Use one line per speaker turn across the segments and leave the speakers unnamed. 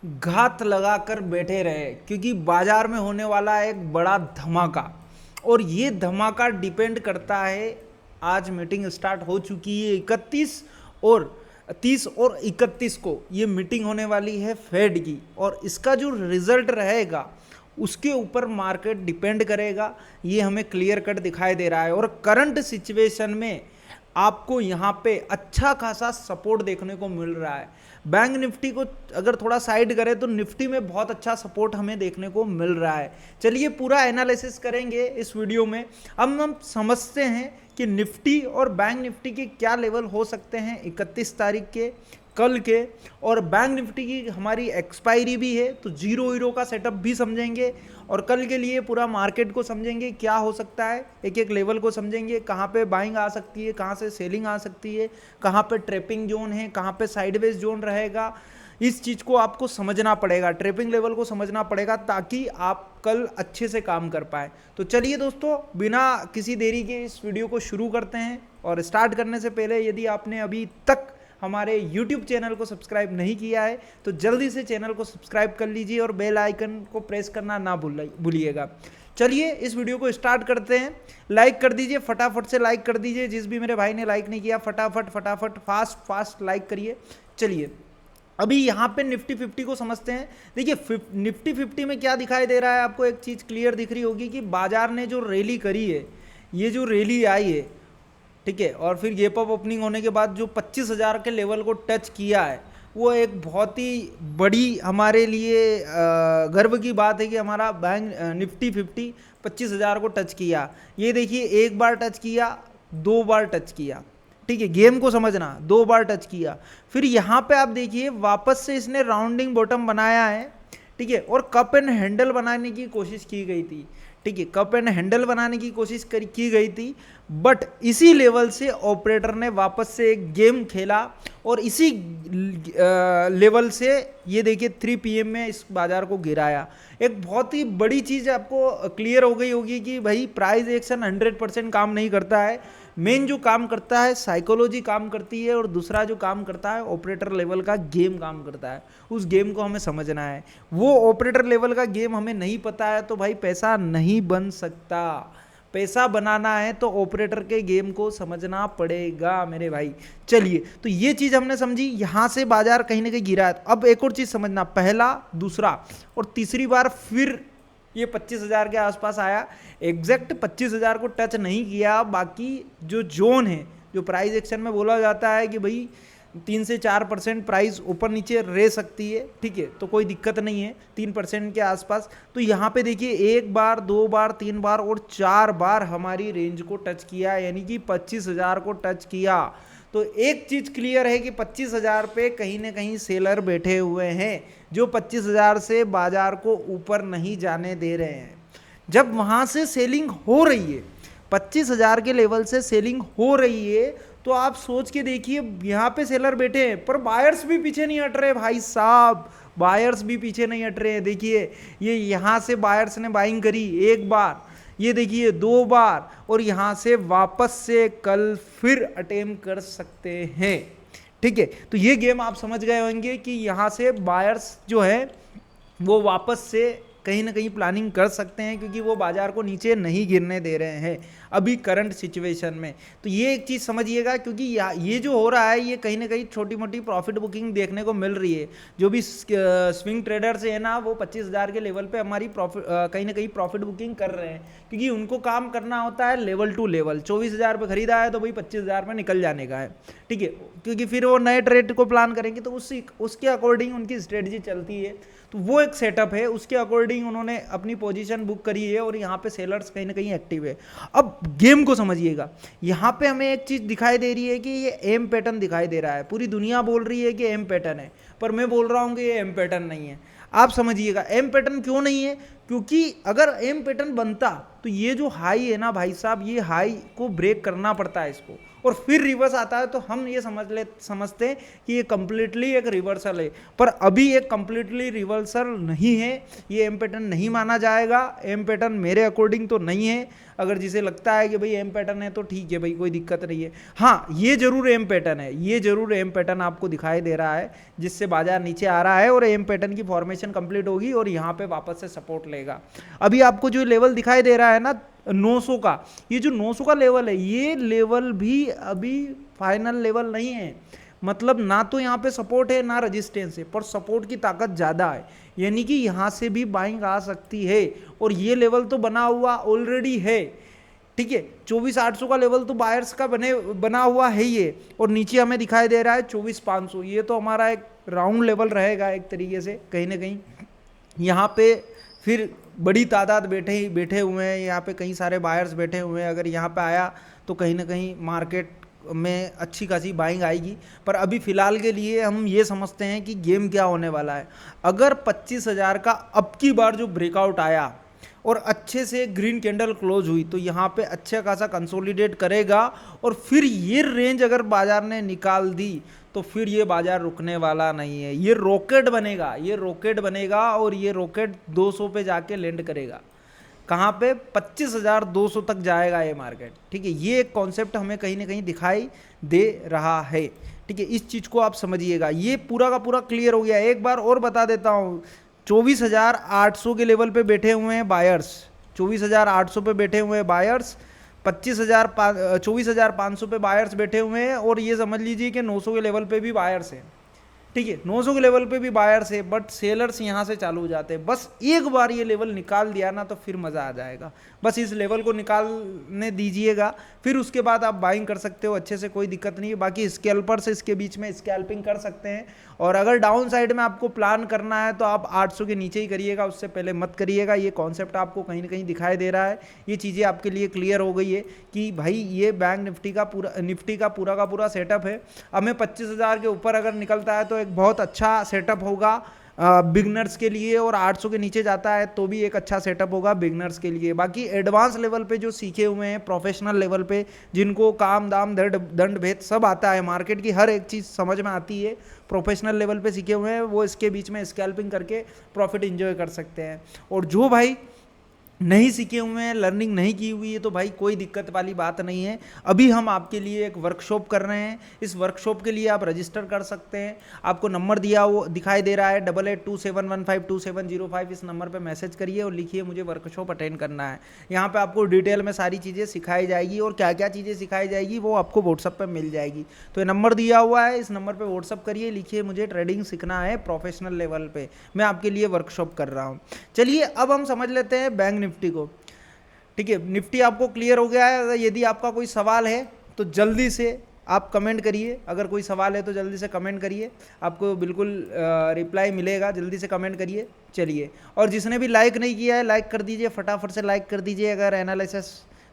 घात लगाकर बैठे रहे, क्योंकि बाजार में होने वाला है एक बड़ा धमाका। और ये धमाका डिपेंड करता है, आज मीटिंग स्टार्ट हो चुकी है 31 और 30 और 31 को ये मीटिंग होने वाली है फेड की, और इसका जो रिजल्ट रहेगा उसके ऊपर मार्केट डिपेंड करेगा। ये हमें क्लियर कट दिखाई दे रहा है। और करंट सिचुएशन में आपको यहाँ पे अच्छा खासा सपोर्ट देखने को मिल रहा है। बैंक निफ्टी को अगर थोड़ा साइड करें तो निफ्टी में बहुत अच्छा सपोर्ट हमें देखने को मिल रहा है। चलिए पूरा एनालिसिस करेंगे इस वीडियो में। अब हम समझते हैं कि निफ्टी और बैंक निफ्टी के क्या लेवल हो सकते हैं 31 तारीख के, कल के। और बैंक निफ्टी की हमारी एक्सपायरी भी है, तो जीरो हीरो का सेटअप भी समझेंगे, और कल के लिए पूरा मार्केट को समझेंगे क्या हो सकता है, एक एक लेवल को समझेंगे, कहाँ पे बाइंग आ सकती है, कहाँ से सेलिंग आ सकती है, कहाँ पे ट्रेपिंग जोन है, कहाँ पे साइडवेज जोन रहेगा। इस चीज़ को आपको समझना पड़ेगा, ट्रेपिंग लेवल को समझना पड़ेगा, ताकि आप कल अच्छे से काम कर पाए। तो चलिए दोस्तों, बिना किसी देरी के इस वीडियो को शुरू करते हैं। और स्टार्ट करने से पहले यदि आपने अभी तक हमारे YouTube चैनल को सब्सक्राइब नहीं किया है तो जल्दी से चैनल को सब्सक्राइब कर लीजिए और बेल आइकन को प्रेस करना ना भूलिएगा। चलिए इस वीडियो को स्टार्ट करते हैं। लाइक कर दीजिए, फटाफट से लाइक कर दीजिए। जिस भी मेरे भाई ने लाइक नहीं किया, फटाफट फास्ट लाइक करिए। चलिए अभी यहाँ पे निफ्टी 50 को समझते हैं। देखिए निफ्टी 50 में क्या दिखाई दे रहा है, आपको एक चीज़ क्लियर दिख रही होगी कि बाजार ने जो रैली करी है, ये जो रैली आई है, ठीक है, और फिर गैप अप ओपनिंग होने के बाद जो 25,000 के लेवल को टच किया है, वो एक बहुत ही बड़ी हमारे लिए गर्व की बात है कि हमारा बैंक निफ्टी 50 25,000 को टच किया। ये देखिए, एक बार टच किया, दो बार टच किया, ठीक है, गेम को समझना, दो बार टच किया। फिर यहाँ पे आप देखिए वापस से इसने राउंडिंग बॉटम बनाया है, ठीक है, और कप एंड हैंडल बनाने की कोशिश की गई थी, ठीक है, कप एंड हैंडल बनाने की कोशिश की गई थी। बट इसी लेवल से ऑपरेटर ने वापस से एक गेम खेला, और इसी लेवल से ये देखिए 3 PM में इस बाजार को गिराया। एक बहुत ही बड़ी चीज़ आपको क्लियर हो गई होगी कि भाई प्राइस एक्शन 100% काम नहीं करता है। मेन जो काम करता है साइकोलॉजी काम करती है, और दूसरा जो काम करता है ऑपरेटर लेवल का गेम काम करता है। उस गेम को हमें समझना है। वो ऑपरेटर लेवल का गेम हमें नहीं पता है तो भाई पैसा नहीं बन सकता। पैसा बनाना है तो ऑपरेटर के गेम को समझना पड़ेगा मेरे भाई। चलिए, तो ये चीज़ हमने समझी। यहाँ से बाजार कहीं ना कहीं गिरा है। अब एक और चीज़ समझना, पहला, दूसरा और तीसरी बार फिर ये 25,000 के आसपास आया। एग्जैक्ट 25,000 को टच नहीं किया। बाकी जो जोन है, जो प्राइस एक्शन में बोला जाता है कि भाई 3 से 4% प्राइस ऊपर नीचे रह सकती है, ठीक है, तो कोई दिक्कत नहीं है 3% के आसपास। तो यहाँ पे देखिए, एक बार, दो बार, 3 बार और 4 बार हमारी रेंज को टच किया, यानी कि 25,000 को टच किया। तो एक चीज़ क्लियर है कि 25,000 पे कहीं ना कहीं सेलर बैठे हुए हैं, जो 25,000 से बाजार को ऊपर नहीं जाने दे रहे हैं। जब वहाँ से सेलिंग हो रही है, 25,000 के लेवल से सेलिंग हो रही है, तो आप सोच के देखिए, यहाँ पे सेलर बैठे हैं पर बायर्स भी पीछे नहीं हट रहे भाई साहब, बायर्स भी पीछे नहीं हट रहे हैं। देखिए, ये यहाँ से बायर्स ने बाइंग करी एक बार, ये देखिए 2 बार, और यहाँ से वापस से कल फिर अटेम्प्ट कर सकते हैं, ठीक है। तो ये गेम आप समझ गए होंगे कि यहाँ से बायर्स जो है वो वापस से कहीं ना कहीं प्लानिंग कर सकते हैं, क्योंकि वो बाजार को नीचे नहीं गिरने दे रहे हैं अभी करंट सिचुएशन में। तो ये एक चीज़ समझिएगा, क्योंकि ये जो हो रहा है, ये कहीं ना कहीं छोटी मोटी प्रॉफिट बुकिंग देखने को मिल रही है। जो भी स्विंग ट्रेडर्स है ना, वो 25,000 के लेवल पे हमारी प्रॉफिट कहीं ना कहीं प्रॉफिट बुकिंग कर रहे हैं, क्योंकि उनको काम करना होता है लेवल टू लेवल। 24,000 पे खरीदा है तो भाई 25,000 में निकल जाने का है, ठीक है, क्योंकि फिर वो नए ट्रेड को प्लान करेंगे, तो उसके अकॉर्डिंग उनकी स्ट्रेटजी चलती है। तो वो एक सेटअप है, उसके अकॉर्डिंग उन्होंने अपनी पोजीशन बुक करी है, और यहाँ पे सेलर्स कहीं ना कहीं एक्टिव है। अब गेम को समझिएगा, यहाँ पे हमें एक चीज़ दिखाई दे रही है कि ये एम पैटर्न दिखाई दे रहा है। पूरी दुनिया बोल रही है कि एम पैटर्न है, पर मैं बोल रहा हूँ कि ये एम पैटर्न नहीं है। आप समझिएगा एम पैटर्न क्यों नहीं है, क्योंकि अगर एम पैटर्न बनता तो ये जो हाई है ना भाई साहब, ये हाई को ब्रेक करना पड़ता है इसको, और फिर रिवर्स आता है तो हम ये समझते हैं कि ये कंप्लीटली एक रिवर्सल है, पर अभी एक कंप्लीटली रिवर्सल नहीं है, ये एम पैटर्न नहीं माना जाएगा। एम पैटर्न मेरे अकॉर्डिंग तो नहीं है। अगर जिसे लगता है कि भाई एम पैटर्न है तो ठीक है भाई, कोई दिक्कत नहीं है। हाँ, ये जरूर एम पैटर्न है, ये जरूर एम पैटर्न आपको दिखाई दे रहा है जिससे बाजार नीचे आ रहा है और एम पैटर्न की फॉर्मेशन कंप्लीट होगी और यहाँ पे वापस से सपोर्ट लेगा। अभी आपको जो लेवल दिखाई दे रहा है ना 900 का, ये जो 900 का लेवल है, ये लेवल भी अभी फाइनल लेवल नहीं है। मतलब ना तो यहाँ पे सपोर्ट है ना रेजिस्टेंस है, पर सपोर्ट की ताकत ज़्यादा है, यानी कि यहाँ से भी बाइंग आ सकती है। और ये लेवल तो बना हुआ ऑलरेडी है, ठीक है। 24,800 का लेवल तो बायर्स का बना हुआ है ये, और नीचे हमें दिखाई दे रहा है 24,500। ये तो हमारा एक राउंड लेवल रहेगा एक तरीके से, कहीं ना कहीं यहाँ पे फिर बड़ी तादाद बैठे हुए हैं, यहाँ पे कई सारे बायर्स बैठे हुए हैं। अगर यहाँ पे आया तो कहीं ना कहीं मार्केट में अच्छी खासी बाइंग आएगी। पर अभी फ़िलहाल के लिए हम ये समझते हैं कि गेम क्या होने वाला है। अगर 25,000 का अब की बार जो ब्रेकआउट आया और अच्छे से ग्रीन कैंडल क्लोज हुई तो यहाँ पे अच्छा खासा कंसोलिडेट करेगा, और फिर ये रेंज अगर बाजार ने निकाल दी तो फिर ये बाजार रुकने वाला नहीं है। ये रॉकेट बनेगा, ये रॉकेट बनेगा, और ये रॉकेट 200 पे जाके लैंड करेगा। कहाँ पे? 25,200 तक जाएगा ये मार्केट, ठीक है। ये एक कॉन्सेप्ट हमें कहीं ना कहीं दिखाई दे रहा है, ठीक है। इस चीज़ को आप समझिएगा। ये पूरा का पूरा क्लियर हो गया। एक बार और बता देता हूँ, 24,800 के लेवल पे बैठे हुए हैं बायर्स, 24,800 पे बैठे हुए हैं बायर्स, 24,500 पे बायर्स बैठे हुए हैं, और ये समझ लीजिए कि 900 के लेवल पे भी बायर्स हैं, ठीक है। 900 के लेवल पे भी बायर्स है, बट सेलर्स यहाँ से चालू हो जाते हैं। बस एक बार ये लेवल निकाल दिया ना तो फिर मज़ा आ जाएगा। बस इस लेवल को निकालने दीजिएगा, फिर उसके बाद आप बाइंग कर सकते हो अच्छे से, कोई दिक्कत नहीं है। बाकी स्कैल्पर से इसके बीच में स्कैल्पिंग कर सकते हैं। और अगर डाउन साइड में आपको प्लान करना है तो आप 800 के नीचे ही करिएगा, उससे पहले मत करिएगा। ये कॉन्सेप्ट आपको कहीं ना कहीं दिखाई दे रहा है। ये चीज़ें आपके लिए क्लियर हो गई है कि भाई ये बैंक निफ्टी का पूरा सेटअप है। हमें 25,000 के ऊपर अगर निकलता है तो एक बहुत अच्छा सेटअप होगा बिगनर्स के लिए, और 800 के नीचे जाता है तो भी एक अच्छा सेटअप होगा बिगनर्स के लिए। बाकी एडवांस लेवल पे जो सीखे हुए हैं, प्रोफेशनल लेवल पे जिनको काम दाम दंड भेद सब आता है, मार्केट की हर एक चीज़ समझ में आती है, प्रोफेशनल लेवल पे सीखे हुए हैं, वो इसके बीच में स्कैल्पिंग करके प्रॉफिट एंजॉय कर सकते हैं। और जो भाई नहीं सीखे हुए हैं, लर्निंग नहीं की हुई है, तो भाई कोई दिक्कत वाली बात नहीं है। अभी हम आपके लिए एक वर्कशॉप कर रहे हैं। इस वर्कशॉप के लिए आप रजिस्टर कर सकते हैं। आपको नंबर दिखाई दे रहा है 8827152705। इस नंबर पे मैसेज करिए और लिखिए मुझे वर्कशॉप अटेंड करना है। यहाँ पे आपको डिटेल में सारी चीज़ें सिखाई जाएगी, और क्या क्या चीज़ें सिखाई जाएगी वो आपको व्हाट्सअप पर मिल जाएगी। तो ये नंबर दिया हुआ है, इस नंबर पर व्हाट्सअप करिए, लिखिए मुझे ट्रेडिंग सीखना है प्रोफेशनल लेवल पर, मैं आपके लिए वर्कशॉप कर रहा हूँ। चलिए अब हम समझ लेते हैं बैंक निफ्टी को, ठीक है। निफ्टी आपको क्लियर हो गया है। यदि आपका कोई सवाल है तो जल्दी से आप कमेंट करिए। अगर कोई सवाल है तो जल्दी से कमेंट करिए, आपको बिल्कुल रिप्लाई मिलेगा। जल्दी से कमेंट करिए। चलिए, और जिसने भी लाइक नहीं किया है लाइक कर दीजिए, फटाफट से लाइक कर दीजिए अगर एनालिसिस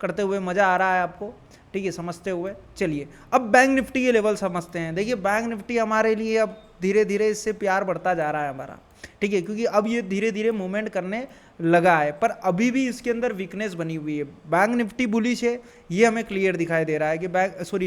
करते हुए मज़ा आ रहा है आपको, ठीक है, समझते हुए। चलिए अब बैंक निफ्टी के लेवल समझते हैं। देखिए बैंक निफ्टी हमारे लिए अब धीरे धीरे इससे प्यार बढ़ता जा रहा है हमारा, ठीक है, क्योंकि अब ये धीरे धीरे मूवमेंट करने लगा है, पर अभी भी इसके अंदर वीकनेस बनी हुई है। बैंक निफ्टी बुलिश है, ये हमें क्लियर दिखाई दे रहा है कि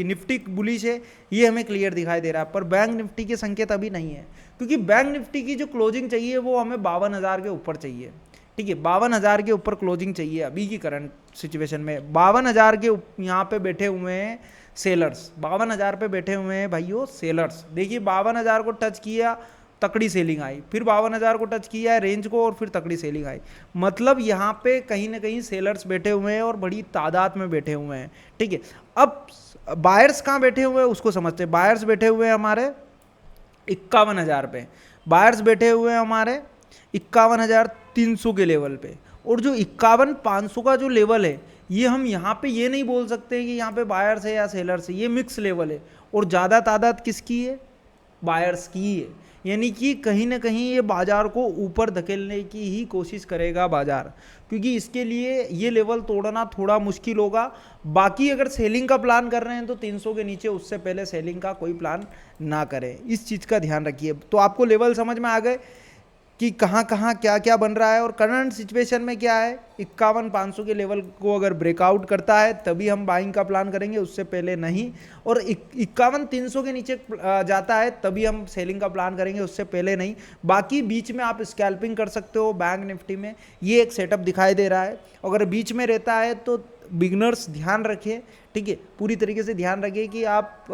निफ्टी बुलिश है, ये हमें क्लियर दिखाई दे रहा है, पर बैंक निफ्टी के संकेत अभी नहीं है, क्योंकि बैंक निफ्टी की जो क्लोजिंग चाहिए वो हमें 52,000 के ऊपर चाहिए, ठीक है। 52,000 के ऊपर क्लोजिंग चाहिए अभी की करंट सिचुएशन में। 52,000 के यहाँ पे बैठे हुए हैं सेलर्स, 52,000 पे बैठे हुए हैं भाइयों सेलर्स। देखिए 52,000 को टच किया, तकड़ी सेलिंग आई, फिर 52,000 को टच किया है रेंज को, और फिर तकड़ी सेलिंग आई। मतलब यहाँ पे कहीं ना कहीं सेलर्स बैठे हुए हैं और बड़ी तादाद में बैठे हुए हैं, ठीक है। अब बायर्स कहाँ बैठे हुए हैं उसको समझते हैं। बायर्स बैठे हुए हैं हमारे 51,000 पे, बायर्स बैठे हुए हैं हमारे 51,300 के लेवल पे, और जो 51,500 का जो लेवल है, ये हम यहाँ पे ये नहीं बोल सकते कि यहाँ पे बायर्स है या सेलर्स है, ये मिक्स लेवल है, और ज़्यादा तादाद किसकी है? बायर्स की है। यानी कि कहीं ना कहीं ये बाजार को ऊपर धकेलने की ही कोशिश करेगा बाजार, क्योंकि इसके लिए ये लेवल तोड़ना थोड़ा मुश्किल होगा। बाकी अगर सेलिंग का प्लान कर रहे हैं तो 300 के नीचे उससे पहले सेलिंग का कोई प्लान ना करें, इस चीज़ का ध्यान रखिए। तो आपको लेवल समझ में आ गए। कि कहाँ कहाँ क्या क्या बन रहा है और करंट सिचुएशन में क्या है। 51,500 के लेवल को अगर ब्रेकआउट करता है तभी हम बाइंग का प्लान करेंगे, उससे पहले नहीं। और 51,300 के नीचे जाता है तभी हम सेलिंग का प्लान करेंगे, उससे पहले नहीं। बाकी बीच में आप स्कैल्पिंग कर सकते हो। बैंक निफ्टी में ये एक सेटअप दिखाई दे रहा है, अगर बीच में रहता है तो बिगनर्स ध्यान रखिए, ठीक है, पूरी तरीके से ध्यान रखिए कि आप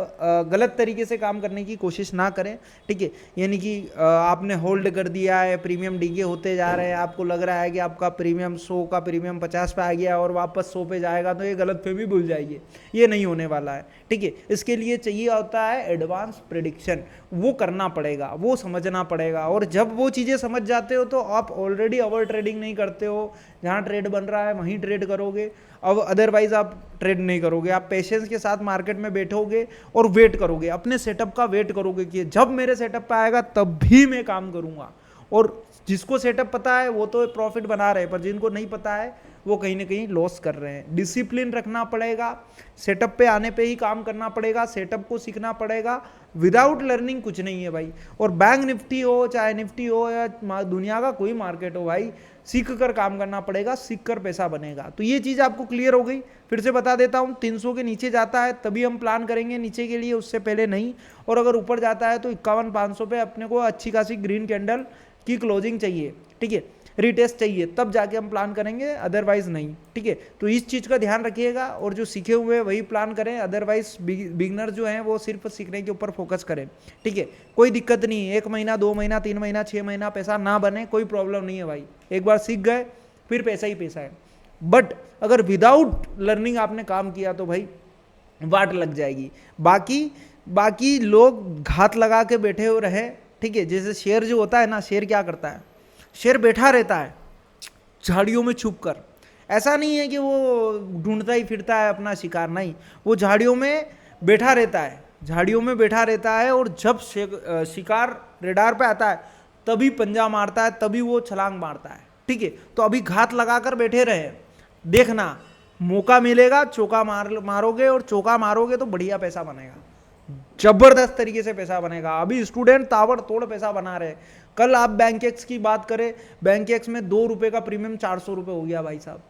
गलत तरीके से काम करने की कोशिश ना करें, ठीक है। यानी कि आपने होल्ड कर दिया है, प्रीमियम डीके होते जा रहे हैं, आपको लग रहा है कि आपका प्रीमियम 100 का प्रीमियम 50 पे आ गया और वापस 100 पे जाएगा, तो ये गलतफहमी भूल जाइए, ये नहीं होने वाला है, ठीक है। इसके लिए चाहिए होता है एडवांस प्रेडिक्शन, वो करना पड़ेगा, वो समझना पड़ेगा। और जब वो चीज़ें समझ जाते हो तो आप ऑलरेडी ओवर ट्रेडिंग नहीं करते हो, जहाँ ट्रेड बन रहा है वहीं ट्रेड करोगे। अब अदरवाइज आप ट्रेड नहीं करोगे, आप पेशेंस के साथ मार्केट में बैठोगे और वेट करोगे, अपने सेटअप का वेट करोगे कि जब मेरे सेटअप पे आएगा तब भी मैं काम करूंगा। और जिसको सेटअप पता है वो तो प्रॉफिट बना रहे हैं, पर जिनको नहीं पता है वो कहीं ना कहीं लॉस कर रहे हैं। डिसिप्लिन रखना पड़ेगा, सेटअप पे आने पे ही काम करना पड़ेगा, सेटअप को सीखना पड़ेगा। विदाउट लर्निंग कुछ नहीं है भाई। और बैंक निफ्टी हो चाहे निफ्टी हो या दुनिया का कोई मार्केट हो भाई, सीख कर काम करना पड़ेगा, सीख कर पैसा बनेगा। तो ये चीज़ आपको क्लियर हो गई। फिर से बता देता हूँ, 300 के नीचे जाता है तभी हम प्लान करेंगे नीचे के लिए, उससे पहले नहीं। और अगर ऊपर जाता है तो 51,500 पे अपने को अच्छी खासी ग्रीन कैंडल की क्लोजिंग चाहिए, ठीक है, रिटेस्ट चाहिए, तब जाके हम प्लान करेंगे, अदरवाइज नहीं, ठीक है। तो इस चीज़ का ध्यान रखिएगा और जो सीखे हुए हैं वही प्लान करें, अदरवाइज बिगनर जो हैं वो सिर्फ सीखने के ऊपर फोकस करें, ठीक है। कोई दिक्कत नहीं है, 1 महीना 2 महीना 3 महीना 6 महीना पैसा ना बने कोई प्रॉब्लम नहीं है भाई, एक बार सीख गए फिर पैसा ही पैसा है। बट अगर विदाउट लर्निंग आपने काम किया तो भाई वाट लग जाएगी। बाकी लोग घात लगा के बैठे हो रहे, ठीक है। जैसे शेर जो होता है ना, शेर क्या करता है, शेर बैठा रहता है झाड़ियों में छुप कर। ऐसा नहीं है कि वो ढूंढता ही फिरता है अपना शिकार, नहीं, वो झाड़ियों में बैठा रहता है, झाड़ियों में बैठा रहता है। और जब शिकार रेडार पे आता है तभी पंजा मारता है, तभी वो छलांग मारता है, ठीक है। तो अभी घात लगाकर बैठे रहे, देखना मौका मिलेगा, चौका मारोगे, और चौका मारोगे तो बढ़िया पैसा बनेगा, जबरदस्त तरीके से पैसा बनेगा। अभी स्टूडेंट ताबड़तोड़ पैसा बना रहे। कल आप बैंक एक्स की बात करें, बैंक एक्स में 2 रुपए का प्रीमियम 400 रुपए हो गया भाई साहब।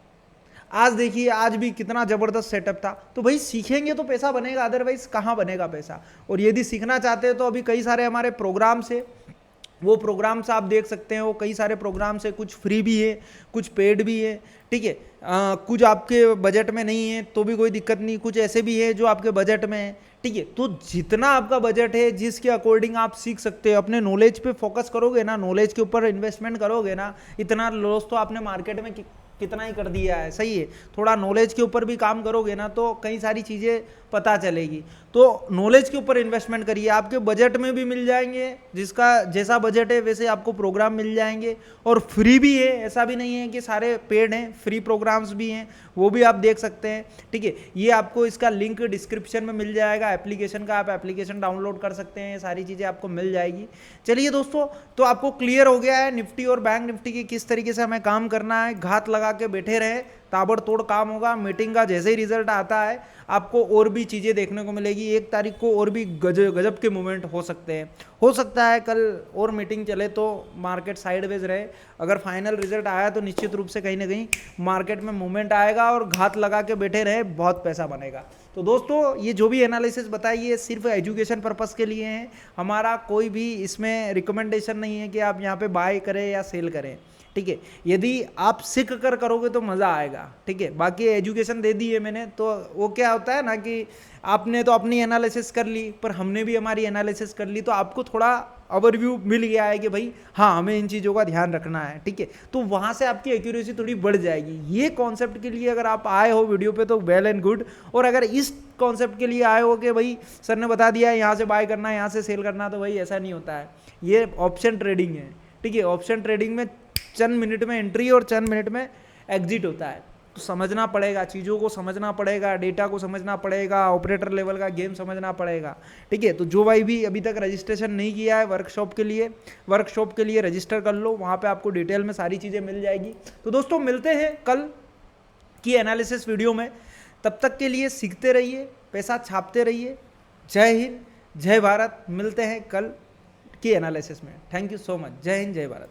आज देखिए, आज भी कितना जबरदस्त सेटअप था। तो भाई सीखेंगे तो पैसा बनेगा, अदरवाइज कहाँ बनेगा पैसा। और यदि सीखना चाहते हैं तो अभी कई सारे हमारे प्रोग्राम्स है, वो प्रोग्राम्स आप देख सकते हैं। वो कई सारे प्रोग्राम्स है, कुछ फ्री भी है, कुछ पेड भी है, ठीक है। कुछ आपके बजट में नहीं है तो भी कोई दिक्कत नहीं, कुछ ऐसे भी है जो आपके बजट में है, ठीक है। तो जितना आपका बजट है जिसके अकॉर्डिंग आप सीख सकते हो, अपने नॉलेज पे फोकस करोगे ना, नॉलेज के ऊपर इन्वेस्टमेंट करोगे ना, इतना लॉस तो आपने मार्केट में कितना ही कर दिया है, सही है। थोड़ा नॉलेज के ऊपर भी काम करोगे ना तो कई सारी चीज़ें पता चलेगी। तो नॉलेज के ऊपर इन्वेस्टमेंट करिए, आपके बजट में भी मिल जाएंगे, जिसका जैसा बजट है वैसे आपको प्रोग्राम मिल जाएंगे। और फ्री भी है, ऐसा भी नहीं है कि सारे पेड हैं, फ्री प्रोग्राम्स भी हैं, वो भी आप देख सकते हैं, ठीक है। ये आपको इसका लिंक डिस्क्रिप्शन में मिल जाएगा, एप्लीकेशन का, आप एप्लीकेशन डाउनलोड कर सकते हैं, सारी चीज़ें आपको मिल जाएगी। चलिए दोस्तों, तो आपको क्लियर हो गया है निफ्टी और बैंक निफ्टी की किस तरीके से हमें काम करना है। घात लगा के बैठे रहे, ताबड़तोड़ काम होगा। मीटिंग का जैसे ही रिजल्ट आता है आपको और भी चीज़ें देखने को मिलेगी। 1 तारीख को और भी गजब के मूवमेंट हो सकते हैं, हो सकता है कल और मीटिंग चले तो मार्केट साइडवेज रहे। अगर फाइनल रिजल्ट आया तो निश्चित रूप से कहीं ना कहीं मार्केट में मूवमेंट आएगा और घात लगा के बैठे रहे, बहुत पैसा बनेगा। तो दोस्तों, ये जो भी एनालिसिस बताई है सिर्फ एजुकेशन पर्पस के लिए है, हमारा कोई भी इसमें रिकमेंडेशन नहीं है कि आप यहाँ पे बाय करें या सेल करें, ठीक है। यदि आप सीख कर करोगे तो मज़ा आएगा, ठीक है। बाकी एजुकेशन दे दी है मैंने, तो वो क्या होता है ना कि आपने तो अपनी एनालिसिस कर ली, पर हमने भी हमारी एनालिसिस कर ली, तो आपको थोड़ा ओवरव्यू मिल गया है कि भाई हाँ, हमें इन चीज़ों का ध्यान रखना है, ठीक है। तो वहाँ से आपकी एक्यूरेसी थोड़ी बढ़ जाएगी। ये कॉन्सेप्ट के लिए अगर आप आए हो वीडियो पे तो वेल एंड गुड। और अगर इस कॉन्सेप्ट के लिए आए हो कि भाई सर ने बता दिया है यहाँ से बाय करना है, यहाँ से सेल करना, तो भाई ऐसा नहीं होता है। ये ऑप्शन ट्रेडिंग है, ठीक है। ऑप्शन ट्रेडिंग में चंद मिनट में एंट्री और चंद मिनट में एग्जिट होता है। तो समझना पड़ेगा, चीज़ों को समझना पड़ेगा, डेटा को समझना पड़ेगा, ऑपरेटर लेवल का गेम समझना पड़ेगा, ठीक है। तो जो भाई भी अभी तक रजिस्ट्रेशन नहीं किया है वर्कशॉप के लिए रजिस्टर कर लो, वहाँ पे आपको डिटेल में सारी चीज़ें मिल जाएगी। तो दोस्तों, मिलते हैं कल की एनालिसिस वीडियो में। तब तक के लिए सीखते रहिए, पैसा छापते रहिए। जय हिंद, जय भारत। मिलते हैं कल की एनालिसिस में। Thank you so much. जय हिंद, जय भारत।